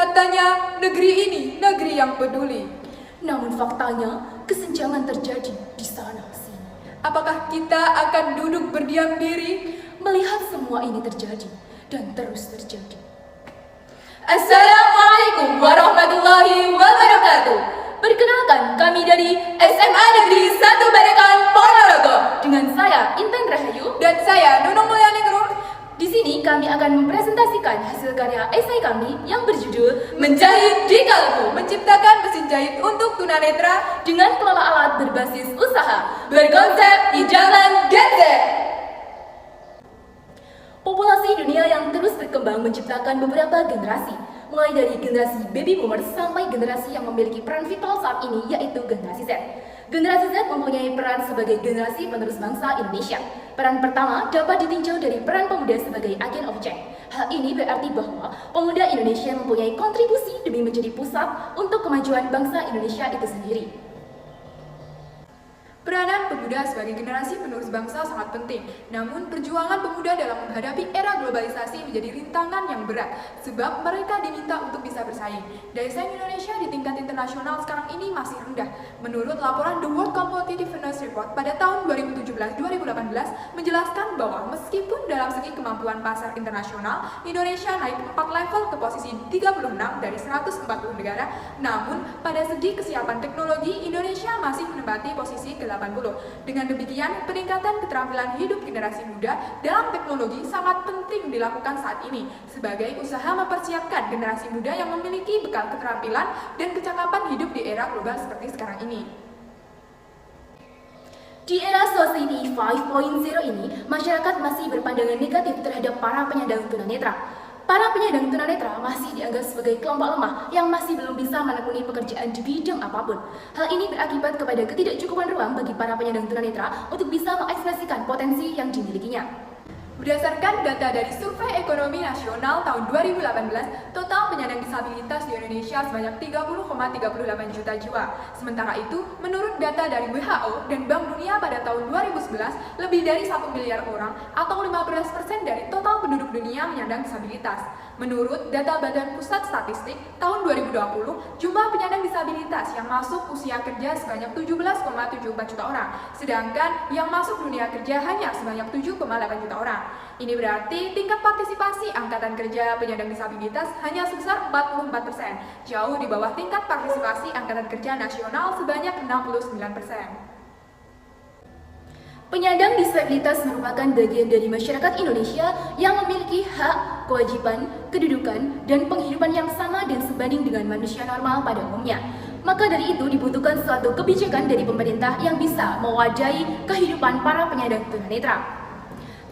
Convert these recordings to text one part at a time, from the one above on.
Katanya, negeri ini negeri yang peduli. Namun faktanya, kesenjangan terjadi di sana sini. Apakah kita akan duduk berdiam diri Melihat semua ini terjadi dan terus terjadi. Assalamualaikum warahmatullahi wabarakatuh. Perkenalkan, kami dari SMA Negeri 1 Barekan Ponorogo. dengan saya Intan Rahayu. Dan saya Nunung Mulyaningrum. Di sini kami akan mempresentasikan hasil karya esai kami yang berjudul Menjahit di Kalbu, menciptakan mesin jahit untuk tunanetra dengan kelola alat berbasis usaha. berkonsep idaman Gen Z. Populasi dunia yang terus berkembang menciptakan beberapa generasi, mulai dari generasi baby boomers sampai generasi yang memiliki peran vital saat ini, yaitu generasi Z. Generasi Z mempunyai peran sebagai generasi penerus bangsa Indonesia. Peran pertama dapat ditinjau dari peran pemuda sebagai agen of change. Hal ini berarti bahwa pemuda Indonesia mempunyai kontribusi demi menjadi pusat untuk kemajuan bangsa Indonesia itu sendiri. Peranan pemuda sebagai generasi penerus bangsa sangat penting. Namun, perjuangan pemuda dalam menghadapi era globalisasi menjadi rintangan yang berat, sebab mereka diminta untuk bisa bersaing. Daya saing Indonesia di tingkat internasional sekarang ini masih rendah. Menurut laporan The World Competitiveness Report pada tahun 2017-2018 menjelaskan bahwa meskipun dalam segi kemampuan pasar internasional, Indonesia naik 4 level ke posisi 36 dari 140 negara, namun pada segi kesiapan teknologi, Indonesia masih menempati posisi ke 80. Dengan demikian, peningkatan keterampilan hidup generasi muda dalam teknologi sangat penting dilakukan saat ini sebagai usaha mempersiapkan generasi muda yang memiliki bekal keterampilan dan kecakapan hidup di era global seperti sekarang ini. Di era Society 5.0 ini, masyarakat masih berpandangan negatif terhadap para penyandang tunanetra. Para penyandang tunanetra masih dianggap sebagai kelompok lemah yang masih belum bisa menekuni pekerjaan di bidang apapun. Hal ini berakibat kepada ketidakcukupan ruang bagi para penyandang tunanetra untuk bisa mengekspresikan potensi yang dimilikinya. Berdasarkan data dari Survei Ekonomi Nasional tahun 2018, total penyandang disabilitas di Indonesia sebanyak 30,38 juta jiwa. Sementara itu, menurut data dari WHO dan Bank Dunia pada tahun 2011, lebih dari 1 miliar orang atau 15% dari total penduduk dunia menyandang disabilitas. Menurut data Badan Pusat Statistik tahun 2020, jumlah penyandang disabilitas yang masuk usia kerja sebanyak 17,74 juta orang, sedangkan yang masuk dunia kerja hanya sebanyak 7,8 juta orang. Ini berarti tingkat partisipasi angkatan kerja penyandang disabilitas hanya sebesar 44%, jauh di bawah tingkat partisipasi angkatan kerja nasional sebanyak 69%. Penyandang disabilitas merupakan bagian dari masyarakat Indonesia yang memiliki hak, kewajiban, kedudukan, dan penghidupan yang sama dan sebanding dengan manusia normal pada umumnya. Maka dari itu dibutuhkan suatu kebijakan dari pemerintah yang bisa mewadahi kehidupan para penyandang tunanetra.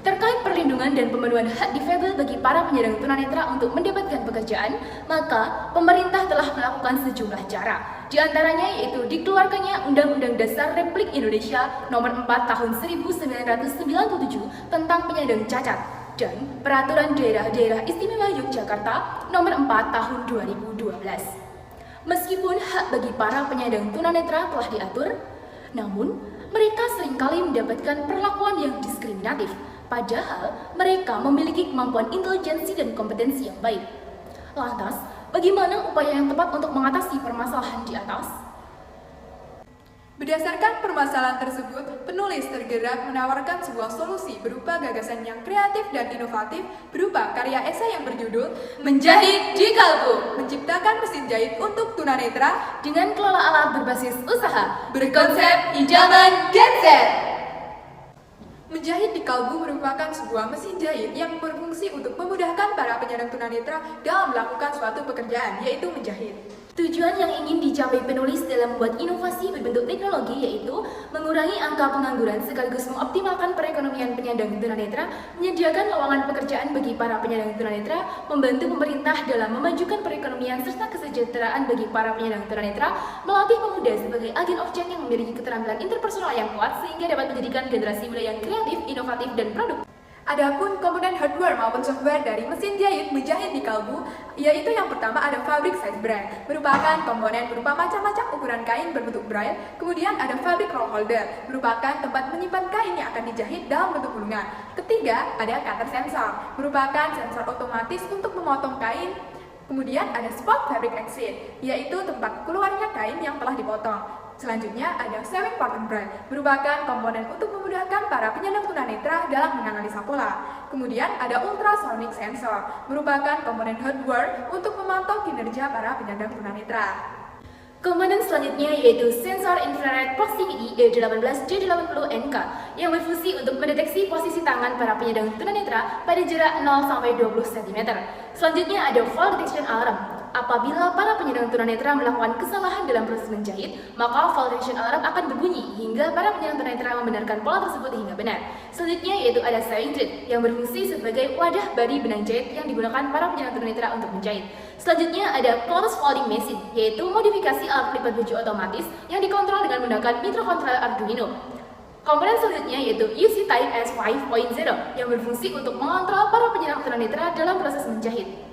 Terkait perlindungan dan pemenuhan hak difabel bagi para penyandang tunanetra untuk mendapatkan pekerjaan, maka pemerintah telah melakukan sejumlah cara. Di antaranya yaitu dikeluarkannya Undang-Undang Dasar Republik Indonesia Nomor 4 Tahun 1997 tentang penyandang cacat dan Peraturan Daerah-Daerah Istimewa Yogyakarta Nomor 4 Tahun 2012. Meskipun hak bagi para penyandang tunanetra telah diatur, namun mereka seringkali mendapatkan perlakuan yang diskriminatif. Padahal mereka memiliki kemampuan intelijensi dan kompetensi yang baik. Lantas, bagaimana upaya yang tepat untuk mengatasi permasalahan di atas? Berdasarkan permasalahan tersebut, penulis tergerak menawarkan sebuah solusi berupa gagasan yang kreatif dan inovatif berupa karya esai yang berjudul Menjahit di Kalbu, menciptakan mesin jahit untuk tunanetra Dengan kelola alat berbasis usaha berkonsep idaman Gen Z. Menjahit di Kalbu merupakan sebuah mesin jahit yang berfungsi untuk memudahkan para penyandang tunanetra dalam melakukan suatu pekerjaan, yaitu menjahit. Tujuan yang ingin dicapai penulis dalam membuat inovasi berbentuk teknologi yaitu mengurangi angka pengangguran sekaligus mengoptimalkan perekonomian penyandang tunanetra, menyediakan lowongan pekerjaan bagi para penyandang tunanetra, membantu pemerintah dalam memajukan perekonomian serta kesejahteraan bagi para penyandang tunanetra, melatih pemuda sebagai agen of change yang memiliki keterampilan interpersonal yang kuat sehingga dapat menjadikan generasi muda yang kreatif, inovatif, dan produktif. Adapun komponen hardware maupun software dari mesin jahit menjahit di Kalbu, yaitu yang pertama ada fabric size braille, merupakan komponen berupa macam-macam ukuran kain berbentuk braille. Kemudian ada fabric roll holder, merupakan tempat menyimpan kain yang akan dijahit dalam bentuk gulungan. Ketiga, ada cutter sensor, merupakan sensor otomatis untuk memotong kain. Kemudian ada spot fabric exit, yaitu tempat keluarnya kain yang telah dipotong. Selanjutnya ada sewing pattern brand, merupakan komponen untuk memudahkan para penyandang tunanetra dalam menganalisa pola. Kemudian ada ultrasonic sensor, merupakan komponen hardware untuk memantau kinerja para penyandang tunanetra. Komponen selanjutnya yaitu sensor infrared proximity E18D80NK yang berfungsi untuk mendeteksi posisi tangan para penyandang tunanetra pada jarak 0-20 cm. Selanjutnya ada fall detection alarm. Apabila para penyandang tunanetra melakukan kesalahan dalam proses menjahit, maka fall detection alarm akan berbunyi hingga para penyandang tunanetra membenarkan pola tersebut hingga benar. Selanjutnya yaitu ada sewing thread yang berfungsi sebagai wadah badi benang jahit yang digunakan para penyandang tunanetra untuk menjahit. Selanjutnya ada close folding machine, yaitu modifikasi alat pelipat baju otomatis yang dikontrol dengan menggunakan microcontroller Arduino. Komponen selanjutnya yaitu UC Type S 5.0 yang berfungsi untuk mengontrol para penyandang tunanetra dalam proses menjahit.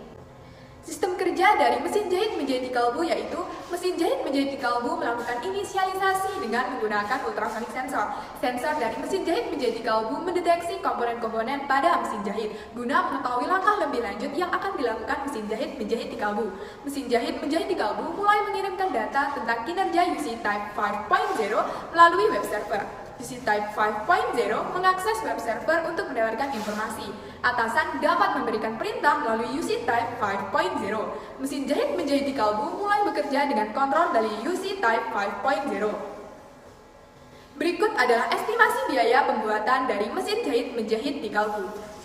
Sistem kerja dari mesin jahit menjahit di kalbu yaitu mesin jahit menjahit di kalbu melakukan inisialisasi dengan menggunakan ultrasonic sensor. Sensor dari mesin jahit menjahit di kalbu mendeteksi komponen-komponen pada mesin jahit guna mengetahui langkah lebih lanjut yang akan dilakukan mesin jahit menjahit di kalbu. Mesin jahit menjahit di kalbu mulai mengirimkan data tentang kinerja UC Type 5.0 melalui web server. UC Type 5.0 mengakses web server untuk mendapatkan informasi. Atasan dapat memberikan perintah melalui UC Type 5.0. Mesin jahit menjahit di kalbu mulai bekerja dengan kontrol dari UC Type 5.0. Berikut adalah estimasi biaya pembuatan dari mesin jahit menjahit di kalbu.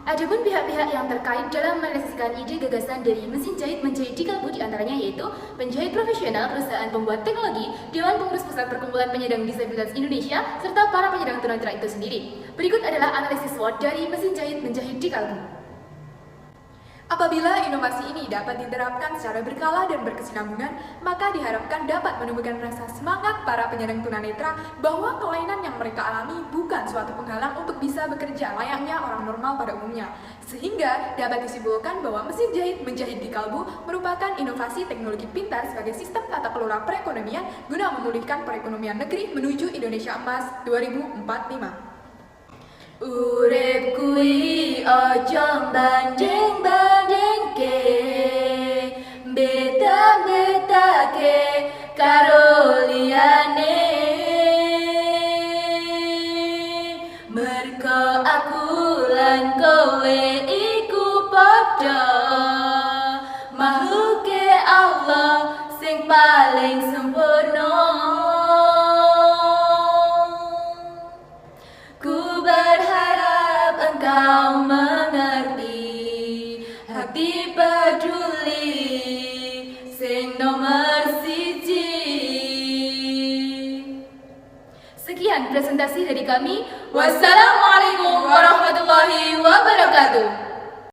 Adapun pihak-pihak yang terkait dalam merealisasikan ide gagasan dari mesin jahit menjahit di kalbu diantaranya yaitu penjahit profesional, perusahaan pembuat teknologi, Dewan Pengurus Pusat Perkumpulan Penyandang Disabilitas Indonesia, serta para penyandang tunanetra itu sendiri. Berikut adalah analisis SWOT dari mesin jahit menjahit di kalbu. Apabila inovasi ini dapat diterapkan secara berkala dan berkesinambungan, maka diharapkan dapat menumbuhkan rasa semangat para penyandang tunanetra bahwa kelainan yang mereka alami bukan suatu penghalang untuk bisa bekerja layaknya orang normal pada umumnya. Sehingga dapat disimpulkan bahwa mesin jahit menjahit di kalbu merupakan inovasi teknologi pintar sebagai sistem tata kelola perekonomian guna memulihkan perekonomian negeri menuju Indonesia Emas 2045. Urip kuwi ojo banding-bandingke, beda-bedake karo liyane. Merko aku lan kowe iku padha, makhluke Allah sing paling sempurna. Kau mengerti hati peduli sing nomor siji. Sekian presentasi dari kami. Wassalamualaikum warahmatullahi wabarakatuh.